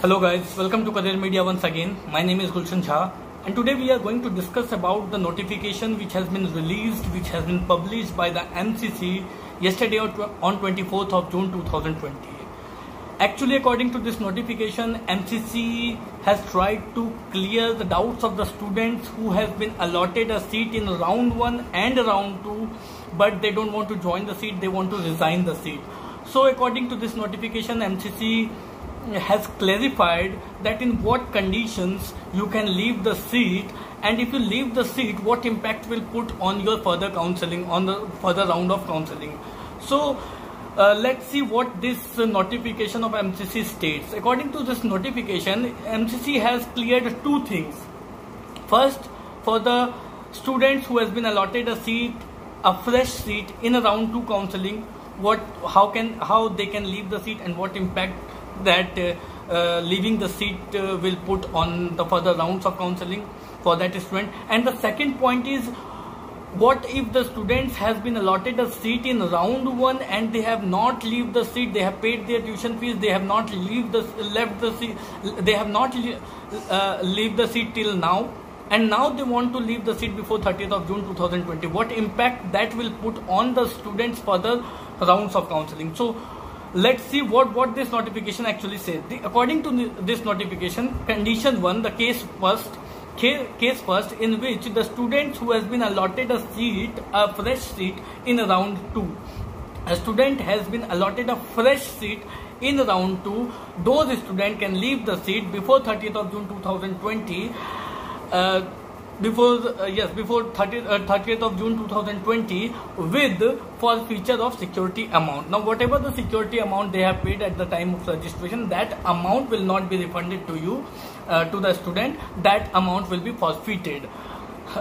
Hello guys, welcome to Career Media once again. My name is Gulshan Jha and today we are going to discuss about the notification which has been released, which has been published by the MCC yesterday on 24th of June 2020. Actually, according to this notification, MCC has tried to clear the doubts of the students who have been allotted a seat in round 1 and round 2, but they don't want to join the seat, they want to resign the seat. So according to this notification, MCC has clarified that in what conditions you can leave the seat, and if you leave the seat, what impact will put on your further counseling, on the further round of counseling. So let's see what this notification of MCC states. According to this notification, MCC has cleared two things. First, for the students who has been allotted a seat, a fresh seat in a round 2 counseling, how they can leave the seat and what impact that leaving the seat will put on the further rounds of counseling for that student. And the second point is, what if the students has been allotted a seat in round 1 and they have not leave the seat, they have paid their tuition fees, they have not leave the seat till now, and now they want to leave the seat before 30th of June 2020. What impact that will put on the students further rounds of counseling? So let's see what this notification actually says. According to this notification, condition 1, the case first, in which the students who has been allotted a seat, a fresh seat in round 2, a student has been allotted a fresh seat in round 2, those students can leave the seat before 30th of June 2020, before 30th of June 2020 with forfeiture of security amount. Now whatever the security amount they have paid at the time of registration, that amount will not be refunded to you, to the student. That amount will be forfeited.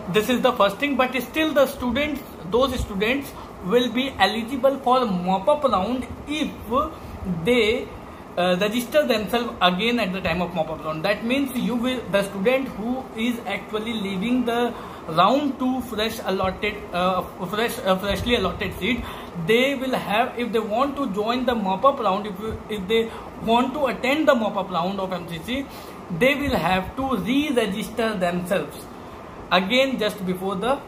This is the first thing, but still the students, those students will be eligible for mop-up round if they register themselves again at the time of mop-up round. That means the student who is actually leaving the round 2 freshly allotted seat, they will have, if they want to join the mop-up round, if they want to attend the mop-up round of MCC, they will have to re-register themselves again just before the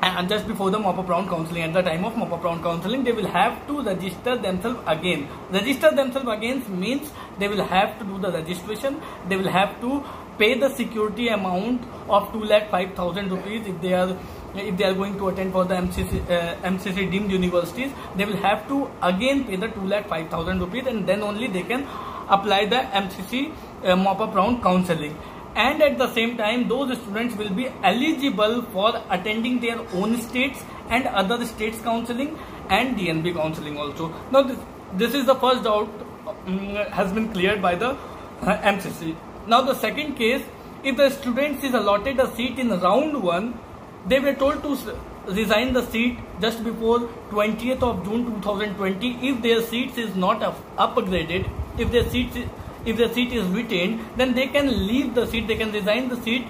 mop-up round counseling. At the time of mop-up round counseling, they will have to register themselves again. Register themselves again means they will have to do the registration, they will have to pay the security amount of 2,05,000 rupees if they are going to attend for the MCC deemed universities. They will have to again pay the 2,05,000 rupees, and then only they can apply the MCC mop-up round counseling. And at the same time, those students will be eligible for attending their own states and other states counseling and DNB counseling also. Now this is the first doubt has been cleared by the MCC. Now the second case, if the students is allotted a seat in round 1, they were told to resign the seat just before 20th of June 2020 if their seats is not upgraded. If their seat is retained, then they can leave the seat, they can resign the seat.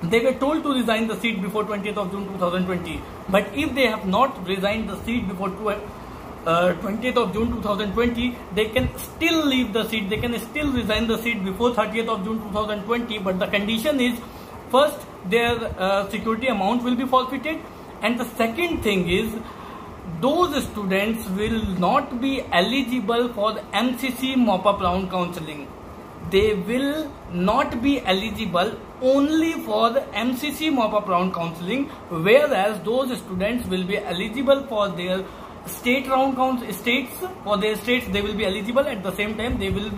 They were told to resign the seat before 20th of June 2020. But if they have not resigned the seat before 20th of June 2020, they can still leave the seat, they can still resign the seat before 30th of June 2020. But the condition is, first, their security amount will be forfeited, and the second thing is, those students will not be eligible for the MCC mop-up round counseling. They will not be eligible only for the MCC mop-up round counseling, whereas those students will be eligible for their state round states. For their states, they will be eligible. At the same time, they will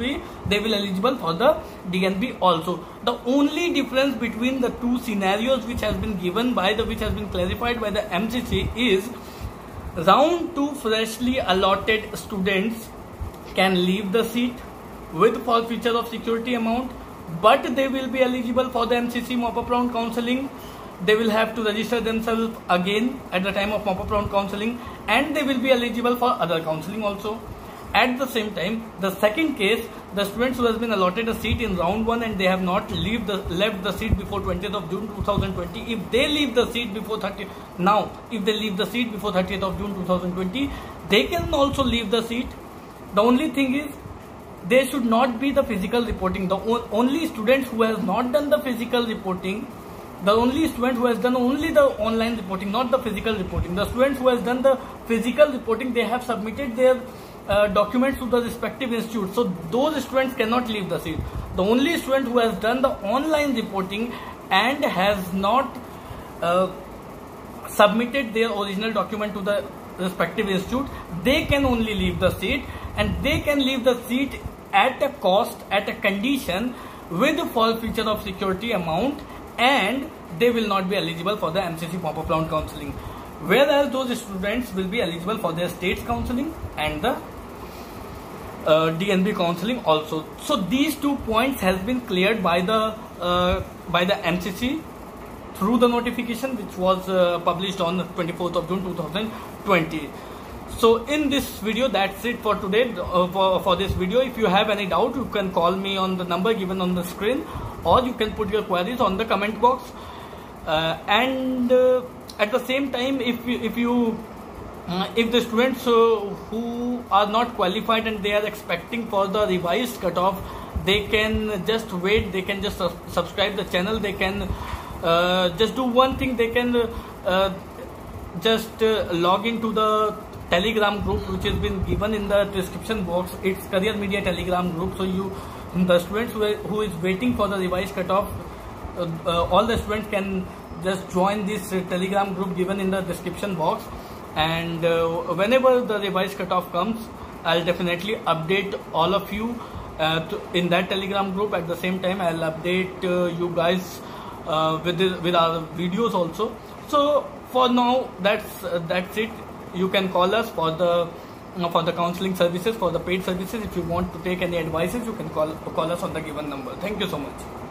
eligible for the DNB also. The only difference between the two scenarios which has been clarified by the MCC is, round 2 freshly allotted students can leave the seat with forfeiture of security amount, but they will be eligible for the MCC mop-up round counseling. They will have to register themselves again at the time of mop-up round counseling, and they will be eligible for other counseling also. At the same time, the second case, the students who has been allotted a seat in round 1 and they have not left the seat before 20th of June 2020, if they leave the seat before 30th of June 2020, they can also leave the seat. The only thing is, there should not be the physical reporting. The only students who has not done the physical reporting, the only student who has done only the online reporting, not the physical reporting. The students who has done the physical reporting, they have submitted their documents to the respective institute. So those students cannot leave the seat. The only student who has done the online reporting and has not submitted their original document to the respective institute, they can only leave the seat, and they can leave the seat at a cost, at a condition, with forfeiture of security amount, and they will not be eligible for the MCC pop-up round counseling, whereas those students will be eligible for their states counseling and the DNB counseling also. So these 2 points has been cleared by the MCC through the notification which was published on 24th of June 2020. So in this video, that's it for today, for this video. If you have any doubt, you can call me on the number given on the screen, or you can put your queries on the comment box. And at the same time, if the students who are not qualified and they are expecting for the revised cutoff, they can just wait, they can just subscribe the channel, they can just do one thing, they can just log into the Telegram group which has been given in the description box. It's Career Media Telegram group. So the students who is waiting for the revised cutoff, all the students can just join this Telegram group given in the description box, and whenever the revised cutoff comes, I'll definitely update all of you in that Telegram group. At the same time, I'll update you guys with our videos also. So for now, that's it. You can call us for the counseling services, for the paid services. If you want to take any advices, you can call us on the given number. Thank you so much.